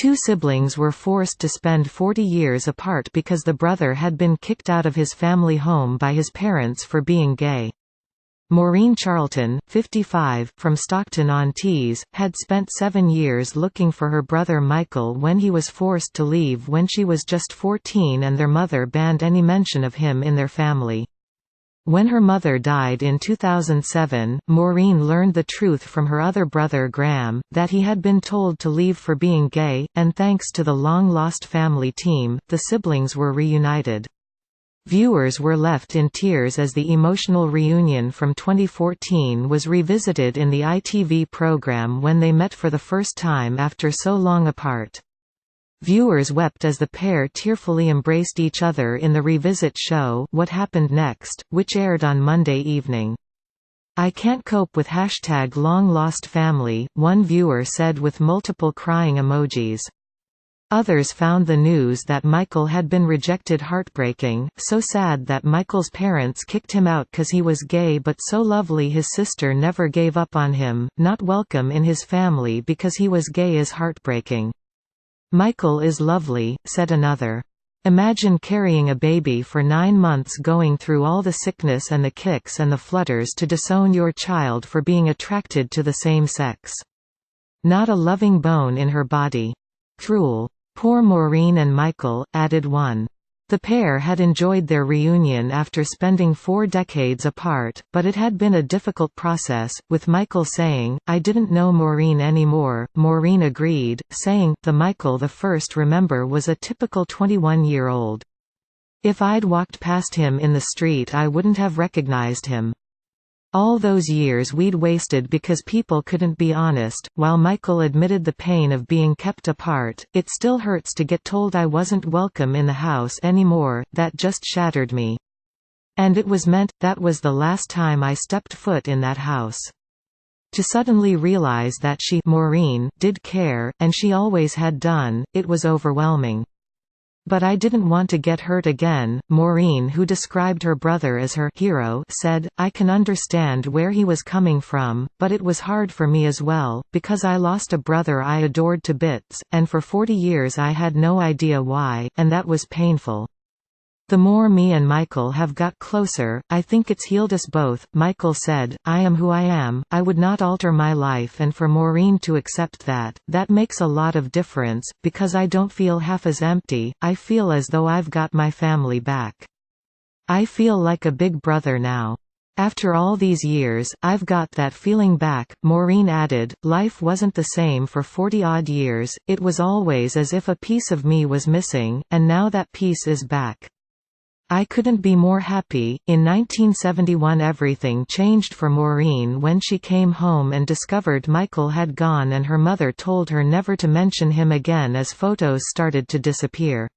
two siblings were forced to spend 40 years apart because the brother had been kicked out of his family home by his parents for being gay. Maureen Charlton, 55, from Stockton-on-Tees, had spent 7 years looking for her brother Michael when he was forced to leave when she was just 14 and their mother banned any mention of him in their family. When her mother died in 2007, Maureen learned the truth from her other brother Graham, that he had been told to leave for being gay, and thanks to the long-lost family team, the siblings were reunited. Viewers were left in tears as the emotional reunion from 2014 was revisited in the ITV program when they met for the first time after so long apart. Viewers wept as the pair tearfully embraced each other in the revisit show What Happened Next, which aired on Monday evening. "I can't cope with #LongLostFamily," one viewer said with multiple crying emojis. Others found the news that Michael had been rejected heartbreaking, so sad that Michael's parents kicked him out cause he was gay but so lovely his sister never gave up on him, not welcome in his family because he was gay is heartbreaking. "Michael is lovely," said another. "Imagine carrying a baby for 9 months going through all the sickness and the kicks and the flutters to disown your child for being attracted to the same sex. Not a loving bone in her body. Cruel. Poor Maureen and Michael," added one. The pair had enjoyed their reunion after spending 4 decades apart, but it had been a difficult process, with Michael saying, "I didn't know Maureen anymore." Maureen agreed, saying, "The Michael the first remember was a typical 21-year-old. If I'd walked past him in the street I wouldn't have recognized him. All those years we'd wasted because people couldn't be honest." While Michael admitted the pain of being kept apart, "It still hurts to get told I wasn't welcome in the house anymore, that just shattered me. And it was meant, that was the last time I stepped foot in that house. To suddenly realize that she Maureen did care, and she always had done, it was overwhelming. But I didn't want to get hurt again." Maureen, who described her brother as her hero, said, "I can understand where he was coming from, but it was hard for me as well, because I lost a brother I adored to bits, and for 40 years I had no idea why, and that was painful. The more me and Michael have got closer, I think it's healed us both." Michael said, "I am who I am, I would not alter my life, and for Maureen to accept that makes a lot of difference, because I don't feel half as empty, I feel as though I've got my family back. I feel like a big brother now. After all these years, I've got that feeling back." Maureen added, "Life wasn't the same for 40-odd years, it was always as if a piece of me was missing, and now that piece is back. I couldn't be more happy." In 1971 everything changed for Maureen when she came home and discovered Michael had gone and her mother told her never to mention him again as photos started to disappear.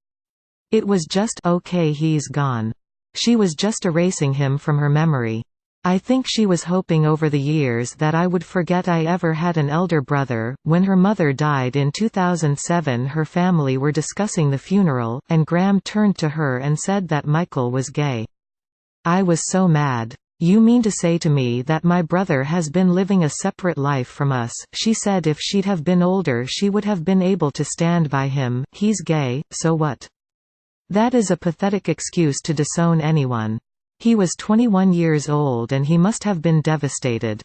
It was just, "Okay, he's gone." She was just erasing him from her memory. "I think she was hoping over the years that I would forget I ever had an elder brother." When her mother died in 2007, her family were discussing the funeral, and Graham turned to her and said that Michael was gay. "I was so mad. You mean to say to me that my brother has been living a separate life from us?" She said if she'd have been older she would have been able to stand by him. "He's gay, so what? That is a pathetic excuse to disown anyone. He was 21 years old and he must have been devastated."